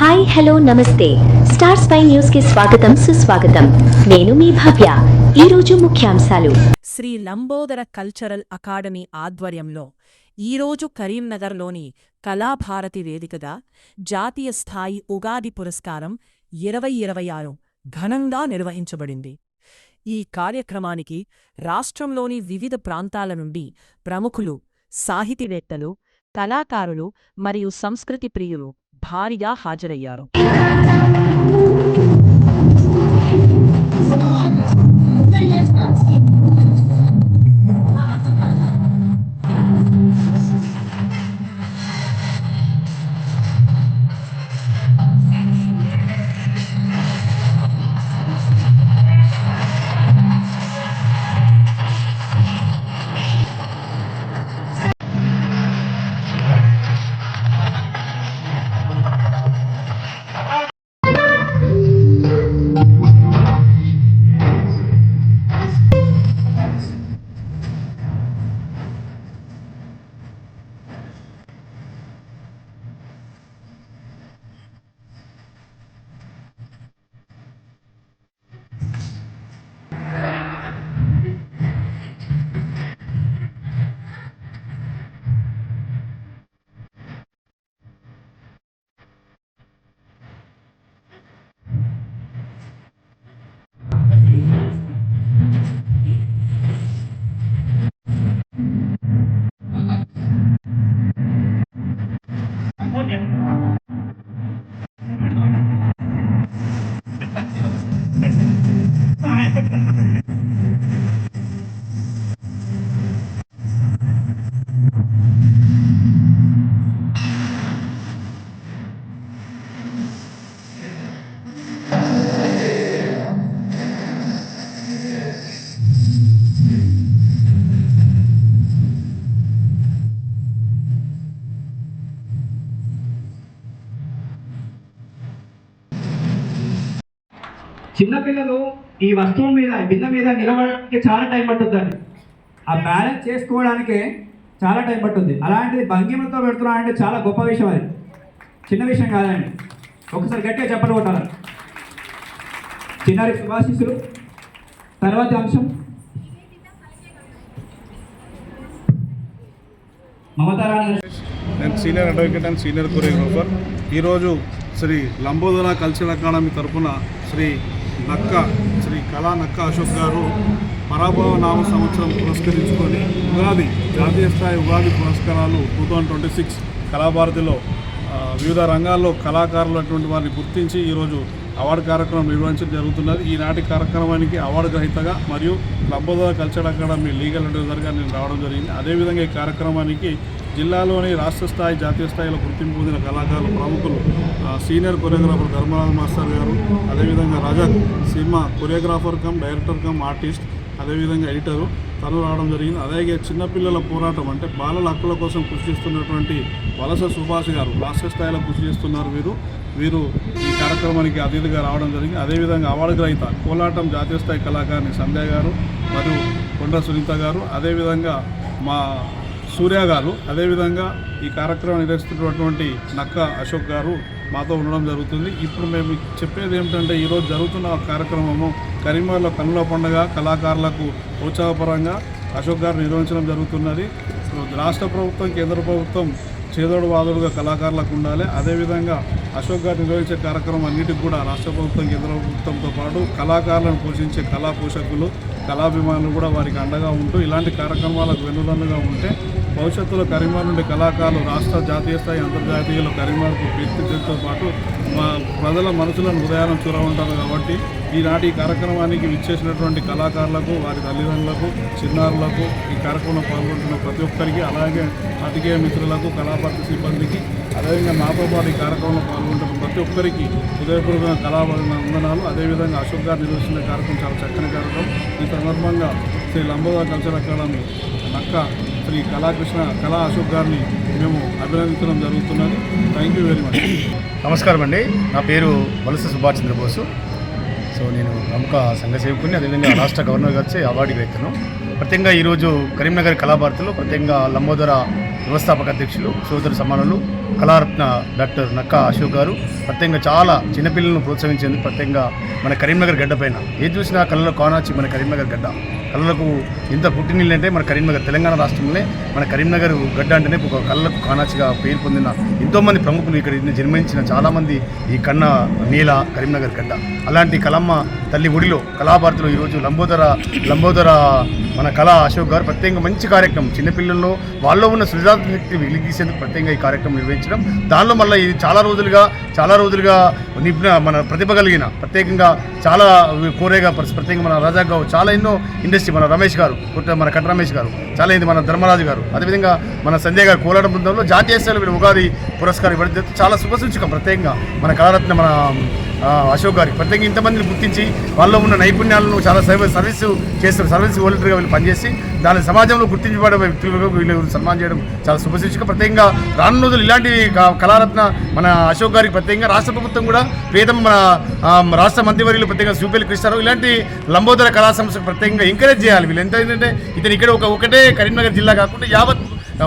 Hi hello నమస్తే star spy news కి స్వాగతం సుస్వాగతం. నేను మీ భవ్య. ఈ రోజు ముఖ్యాంశాలు. శ్రీ లంబోదర కల్చరల్ అకాడమీ ఆధ్వర్యంలో ఈరోజు కరీంనగర్లోని కళాభారతి వేదికగా జాతీయ స్థాయి ఉగాది పురస్కారం 2026 ఘనంగా నిర్వహించబడింది. ఈ కార్యక్రమానికి రాష్ట్రంలోని వివిధ ప్రాంతాల నుండి ప్రముఖులు, సాహితీవేత్తలు, కళాకారులు మరియు సంస్కృతి ప్రియులు భారీగా హాజరయ్యారు. చిన్నపిల్లలు ఈ వస్తువు మీద బిందె మీద నిలబడడానికి చాలా టైం పట్టుద్దండి. ఆ బ్యాలెన్స్ చేసుకోవడానికే చాలా టైం పట్టుద్ది. అలాంటిది భంగిమతో పెడుతున్నా అంటే చాలా గొప్ప విషయం. అది చిన్న విషయం కాదండి. ఒకసారి గట్టిగా చెప్పలు కొట్టాలి. చిన్నారి శుభాశిస్సులు. తర్వాతి అంశం మమతారాణి. నేను senior advocate and senior choreographer. ఈరోజు శ్రీ లంబోదర కల్చరల్ అకాడమీ తరఫున శ్రీ కళా నక్క అశోక్ గారు పరాభవ నామ సంవత్సరం పురస్కరించుకొని ఉగాది జాతీయ స్థాయి ఉగాది పురస్కారాలు 2026 కళాభారతిలో వివిధ రంగాల్లో కళాకారులు అటువంటి వారిని గుర్తించి ఈరోజు అవార్డు కార్యక్రమం నిర్వహించడం జరుగుతున్నది. ఈనాటి కార్యక్రమానికి అవార్డు గ్రహీతగా మరియు లంబోదర కల్చరల్ అకాడమీ లీగల్ అడ్వైజర్గా నేను రావడం జరిగింది. అదేవిధంగా ఈ కార్యక్రమానికి జిల్లాలోని రాష్ట్ర స్థాయి జాతీయ స్థాయిలో గుర్తింపు పొందిన కళాకారులు ప్రముఖులు సీనియర్ కొరియోగ్రాఫర్ ధర్మరాజ్ మాస్టర్ గారు, అదేవిధంగా Rajak cinema choreographer come director come artist, అదేవిధంగా ఎడిటరు తను రావడం జరిగింది. అలాగే చిన్నపిల్లల పోరాటం అంటే బాలల హక్కుల కోసం కృషి చేస్తున్నటువంటి వలస సుభాష్ గారు రాష్ట్ర స్థాయిలో కృషి చేస్తున్నారు. వీరు ఈ కార్యక్రమానికి అతిథిగా రావడం జరిగింది. అదేవిధంగా అవార్డు గ్రహీత కోలాటం జాతీయ స్థాయి కళాకారిణి సంధ్య గారు మరియు కొండ సునీత గారు, అదేవిధంగా మా సూర్య గారు, అదేవిధంగా ఈ కార్యక్రమం నిర్వహిస్తున్నటువంటి నక్క అశోక్ గారు మాతో ఉండడం జరుగుతుంది. ఇప్పుడు మేము చెప్పేది ఏమిటంటే ఈరోజు జరుగుతున్న కార్యక్రమము కరీంనగర్లో కన్నుల పండుగ కళాకారులకు ప్రోత్సాహపరంగా అశోక్ గారు నిర్వహించడం జరుగుతున్నది. రాష్ట్ర ప్రభుత్వం, కేంద్ర ప్రభుత్వం చేదోడు వాదోడుగా కళాకారులకు ఉండాలి. అదేవిధంగా అశోక్ గారు నిర్వహించే కార్యక్రమం అన్నిటికి కూడా రాష్ట్ర ప్రభుత్వం, కేంద్ర ప్రభుత్వంతో పాటు కళాకారులను పోషించే కళా పోషకులు, కళాభిమానులు కూడా వారికి అండగా ఉంటూ ఇలాంటి కార్యక్రమాలకు వెన్నుదన్నుగా ఉంటే భవిష్యత్తులో కరీంనగర్ నుండి కళాకారులు రాష్ట్ర జాతీయ స్థాయి అంతర్జాతీయలో కరీంనగర్కు కీర్తితో పాటు మా ప్రజల మనసులను హృదయాలను చూరవుంటారు. కాబట్టి ఈనాటి ఈ కార్యక్రమానికి విచ్చేసినటువంటి కళాకారులకు, వారి తల్లిదండ్రులకు, చిన్నారులకు, ఈ కార్యక్రమంలో పాల్గొంటున్న ప్రతి ఒక్కరికి, అలాగే రాజకీయ మిత్రులకు, కళాభారతి సిబ్బందికి, అదేవిధంగా నాతో పాటు ఈ కార్యక్రమంలో పాల్గొంటున్న ప్రతి ఒక్కరికి హృదయపూర్వక కళావందనాలు. అదేవిధంగా అశోక్ గారు నిర్వహిస్తున్న కార్యక్రమం చాలా చక్కని కార్యక్రమం. ఈ సందర్భంగా శ్రీ లంబోదర కల్చరల్ అకాడమీ నక్క శ్రీ కళా అశోక్ గారిని మేము అభినందించడం జరుగుతున్నది. Thank you very much. నమస్కారం అండి. నా పేరు వలస సుభాష్ చంద్రబోసు. సో నేను ప్రముఖ సంఘ సేవకుని, అదేవిధంగా రాష్ట్ర గవర్నర్ గారిచే అవార్డు గ్రహీతను. ప్రత్యేకంగా ఈరోజు కరీంనగర్ కళాభారతిలో ప్రత్యేకంగా లంబోదర వ్యవస్థాపక అధ్యక్షులు సోదరు సమానులు కళారత్న డాక్టర్ నక్కా అశోక్ గారు ప్రత్యేకంగా చాలా చిన్నపిల్లలను ప్రోత్సహించేందుకు ప్రత్యేకంగా మన కరీంనగర్ గడ్డ పైన ఏది చూసినా కళ్ళలో కానాచి మన కరీంనగర్ గడ్డ కళ్ళకు ఇంత పుట్టినీళ్ళు అంటే మన కరీంనగర్ తెలంగాణ రాష్ట్రంలోనే మన కరీంనగర్ గడ్డ అంటేనే ఒక కళ్ళకు కానాచిగా పేరు పొందిన ఎంతోమంది ప్రముఖులు ఇక్కడ జన్మించిన చాలామంది ఈ కన్న నీల కరీంనగర్ గడ్డ. అలాంటి కళమ్మ తల్లి ఒడిలో కళాభారతిలో ఈరోజు లంబోదర మన కళా అశోక్ గారు ప్రత్యేకంగా మంచి కార్యక్రమం చిన్నపిల్లల్లో వాళ్ళలో ఉన్న సృజనాత్మక శక్తి వెలిగీసేందుకు ప్రత్యేకంగా ఈ కార్యక్రమం నిర్వహించడం. దానిలో మళ్ళీ ఇది చాలా రోజులుగా మన ప్రతిభ కలిగిన ప్రత్యేకంగా చాలా కోరేగా ప్రత్యేకంగా మన రాజా గారు చాలా ఎన్నో ఇండస్ట్రీ మన రమేష్ గారు మన కట్ట రమేష్ గారు చాలా ఇది మన ధర్మరాజు గారు అదేవిధంగా మన సంజయ్ గారు కోలాటం బృందంలో జాతీయ స్థాయిలో వీళ్ళు ఉగాది పురస్కారం ఇవ్వడం చాలా శుభసూచకం. ప్రత్యేకంగా మన కళారత్న మన అశోక్ గారికి ప్రత్యేకంగా ఇంతమందిని గుర్తించి వాళ్ళలో ఉన్న నైపుణ్యాలను చాలా సర్వీస్ వోలంటీర్గా వీళ్ళు పనిచేసి దాని సమాజంలో గుర్తించబడే వ్యక్తులుగా వీళ్ళు సన్మానం చేయడం చాలా శుభసూచకం. ప్రత్యేకంగా రానున్న రోజులు ఇలాంటి కళారత్న మన అశోక్ గారికి ప్రత్యేకంగా రాష్ట్ర ప్రభుత్వం కూడా ప్రియతమ మన రాష్ట్ర మంత్రివర్యులు ప్రత్యేకంగా సూపేలి కృష్ణారావు ఇలాంటి లంబోదర కళా సంస్థకు ప్రత్యేకంగా ఎంకరేజ్ చేయాలి. వీళ్ళు ఎంత ఏంటంటే ఇతను ఇక్కడ ఒకటే కరీంనగర్ జిల్లా కాకుండా యావత్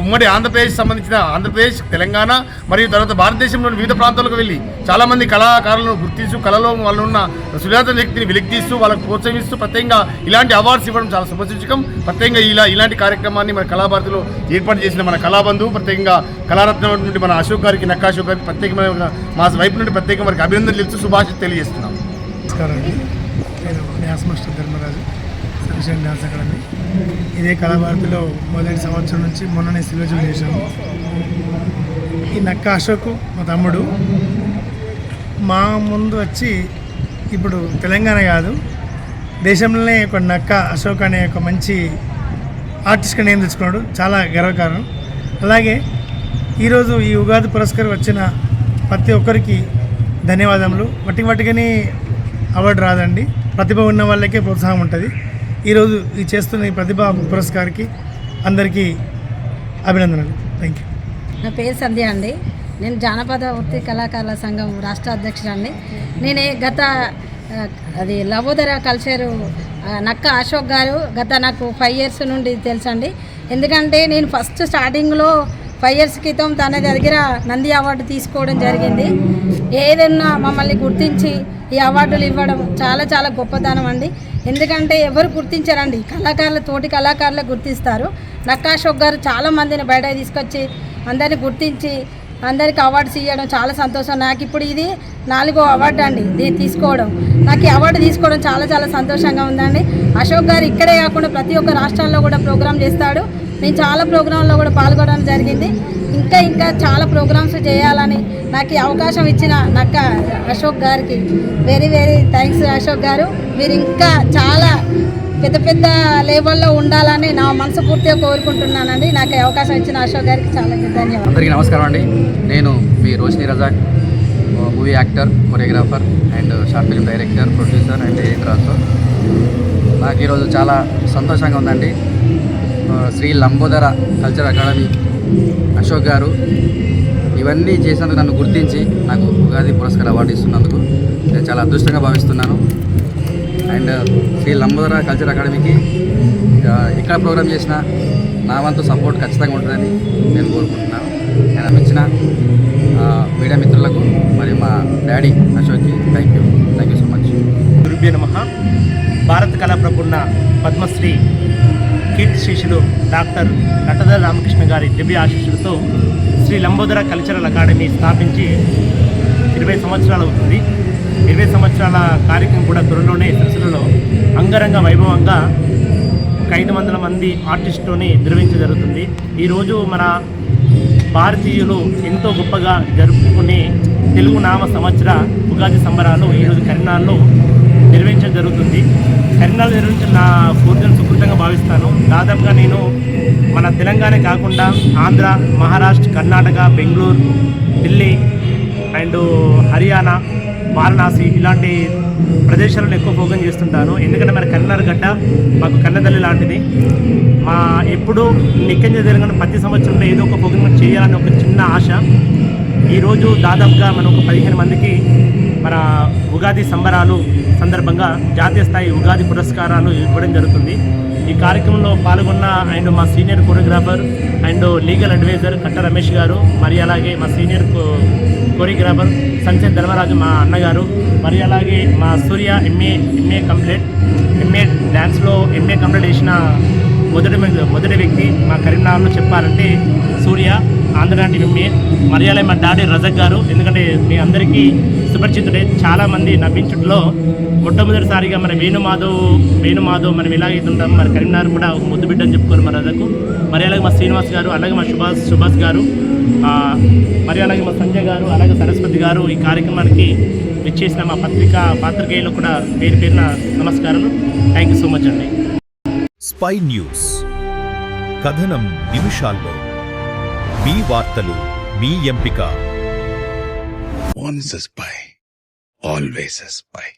ఉమ్మడి ఆంధ్రప్రదేశ్ సంబంధించిన ఆంధ్రప్రదేశ్ తెలంగాణ మరియు తర్వాత భారతదేశంలోని వివిధ ప్రాంతాలకు వెళ్ళి చాలామంది కళాకారులను గుర్తిస్తూ కళలో వాళ్ళు ఉన్న సృజనాత్మక వ్యక్తిని వెలికితీస్తూ వాళ్ళకు ప్రోత్సహిస్తూ ప్రత్యేకంగా ఇలాంటి అవార్డ్స్ ఇవ్వడం చాలా శుభసూచకం. ప్రత్యేకంగా ఇలాంటి కార్యక్రమాన్ని మన కళాభారతిలో ఏర్పాటు చేసిన మన కళాబంధు ప్రత్యేకంగా కళారత్నం నుండి మన అశోక్ గారికి నక్కా అశోక్ గారికి ప్రత్యేకమైన మా వైపు నుండి ప్రత్యేకంగా మనకి అభినందనలు తెలుస్తూ శుభాష తెలియజేస్తున్నాం. నమస్కారం అండి. నేను dance master Dharmaraju sufficient dance academy. ఇదే కళాభారతిలో మొదటి సంవత్సరం నుంచి మొన్ననే సిల్వర్ చేశాము. ఈ నక్కా అశోక్ మా తమ్ముడు మా ముందు వచ్చి ఇప్పుడు తెలంగాణ కాదు దేశంలోనే ఒక నక్కా అశోక్ అనే ఒక మంచి ఆర్టిస్ట్గా నేమ్ తెచ్చుకున్నాడు. చాలా గర్వకారణం. అలాగే ఈరోజు ఈ ఉగాది పురస్కారం వచ్చిన ప్రతి ఒక్కరికి ధన్యవాదములు. వాటికని అవార్డు రాదండి, ప్రతిభ ఉన్న వాళ్ళకే ప్రోత్సాహం ఉంటుంది. ఈరోజు ఈ చేస్తున్న ఈ ప్రతిభ పురస్కారానికి అందరికీ అభినందనలు. Thank you. నా పేరు సంధ్య అండి. నేను జానపద వృత్తి కళాకారుల సంఘం రాష్ట్ర అధ్యక్షురాన్ని. నేను అది లంబోదర కల్చరు నక్కా అశోక్ గారు నాకు 5 years నుండి తెలుసండి. ఎందుకంటే నేను ఫస్ట్ స్టార్టింగ్లో 5 years క్రితం తన దగ్గర నంది అవార్డు తీసుకోవడం జరిగింది. ఏదన్నా మమ్మల్ని గుర్తించి ఈ అవార్డులు ఇవ్వడం చాలా చాలా గొప్పతనం అండి. ఎందుకంటే ఎవరు గుర్తించారండి, తోటి కళాకారులు గుర్తిస్తారు. నక్కా అశోక్ గారు చాలామందిని బయట తీసుకొచ్చి అందరిని గుర్తించి అందరికీ అవార్డ్స్ ఇవ్వడం చాలా సంతోషం. నాకు ఇప్పుడు ఇది 4వ అవార్డు అండి దీన్ని తీసుకోవడం. నాకు ఈ అవార్డు తీసుకోవడం చాలా చాలా సంతోషంగా ఉందండి. అశోక్ గారు ఇక్కడే కాకుండా ప్రతి ఒక్క రాష్ట్రాల్లో కూడా ప్రోగ్రాం చేస్తాడు. నేను చాలా ప్రోగ్రాంలో కూడా పాల్గొనడం జరిగింది. ఇంకా చాలా ప్రోగ్రామ్స్ చేయాలని నాకు ఈ అవకాశం ఇచ్చిన నక్కా అశోక్ గారికి very very thanks. Ashok garu మీరు ఇంకా చాలా పెద్ద లెవెల్లో ఉండాలని నా మనస్ఫూర్తిగా కోరుకుంటున్నానండి. నాకు ఈ అవకాశం ఇచ్చిన అశోక్ గారికి చాలా ధన్యవాదాలు. అందరికీ నమస్కారం అండి. నేను మీ Roshini Razak, movie actor, choreographer and short film director, producer and editor also. నాకు ఈరోజు చాలా సంతోషంగా ఉందండి. శ్రీ లంబోదర కల్చర్ అకాడమీ అశోక్ గారు ఇవన్నీ చేసినందుకు నన్ను గుర్తించి నాకు ఉగాది పురస్కార అవార్డు ఇస్తున్నందుకు నేను చాలా అదృష్టంగా భావిస్తున్నాను. అండ్ శ్రీ లంబోదర కల్చర్ అకాడమీకి ఎక్కడ ప్రోగ్రామ్ చేసినా నా వంతు సపోర్ట్ ఖచ్చితంగా ఉంటుందని నేను కోరుకుంటున్నాను. నేను ఇచ్చిన మీడియా మిత్రులకు మరియు మా డాడీ అశోక్కి థ్యాంక్ యూ సో మచ్. గురుభ్యో నమః. భారత కళా ప్రపూర్ణ పద్మశ్రీ కీర్తి శిష్యులు డాక్టర్ నటధర రామకృష్ణ గారి దివ్య ఆశీస్సులతో శ్రీ లంబోదర కల్చరల్ అకాడమీ స్థాపించి 20 సంవత్సరాలు అవుతుంది. 20 సంవత్సరాల కార్యక్రమం కూడా త్వరలోనే సిరిసిల్లలో అంగరంగ వైభవంగా ఒక 500 మంది ఆర్టిస్టుని నిర్వహించడం జరుగుతుంది. ఈరోజు మన భారతీయులు ఎంతో గొప్పగా జరుపుకునే తెలుగు నామ సంవత్సర ఉగాది సంబరాలు ఈరోజు కరీంనగర్లో నిర్వహించడం జరుగుతుంది. కరీంనగర్ నిర్వహించిన నా పూర్తిని సుకృతంగా భావిస్తాను. దాదాపుగా నేను మన తెలంగాణ కాకుండా ఆంధ్ర, మహారాష్ట్ర, కర్ణాటక, బెంగళూరు, ఢిల్లీ అండ్ హర్యానా, వారణాసి ఇలాంటి ప్రదేశాలను ఎక్కువ ప్రోగ్రాం చేస్తుంటాను. ఎందుకంటే మన కరీంనగర్ గడ్డ మాకు కన్నతల్లి లాంటిది. మా ఎప్పుడు నిక్కని తెలంగాణ ప్రతి సంవత్సరంలో ఏదో ఒక ప్రోగ్రాం చేయాలని ఒక చిన్న ఆశ. ఈరోజు దాదాపుగా మనం ఒక 15 మందికి మన ఉగాది సంబరాలు సందర్భంగా జాతీయ స్థాయి ఉగాది పురస్కారాలు ఇవ్వడం జరుగుతుంది. ఈ కార్యక్రమంలో పాల్గొన్న అండ్ మా senior choreographer and legal adviser Katta Ramesh గారు, మరి అలాగే మా సీనియర్ కొరియోగ్రాఫర్ సంజయ్ ధర్మరాజు మా అన్నగారు, మరి అలాగే మా సూర్య ఎంఏ డ్యాన్స్లో ఎంఏ కంప్లీట్ చేసిన మొదటి వ్యక్తి మా కరీంనగర్లో చెప్పాలంటే సూర్య ఆంధ్రనాటి ఎంఏ, మరి అలాగే మా డాడీ రజక్ గారు. ఎందుకంటే మీ అందరికీ సుపరిచితుడే, చాలామంది నవ్వించుట్లో మొట్టమొదటిసారిగా మన వేణుమాధవ్ మనం ఎలాగైతే ఉంటాం మన కరీంనగర్ కూడా ఒక ముద్దు బిడ్డ అని చెప్పుకోరు మా రజకు. మరి అలాగే మా శ్రీనివాస్ గారు, అలాగే మా సుభాష్ గారు, మరి అలాగే మా సంజయ్ గారు, అలాగే సరస్వతి గారు ఈ కార్యక్రమానికి విచ్చేసిన మా పాత్రికేయులకు కూడా పేరున నమస్కారాలు. థ్యాంక్ యూ సో మచ్ అండి. స్పై న్యూస్, కథనం నిమిషాల్లో, మీ వార్తలు మీ ఎంపిక. Once a spy, always a spy.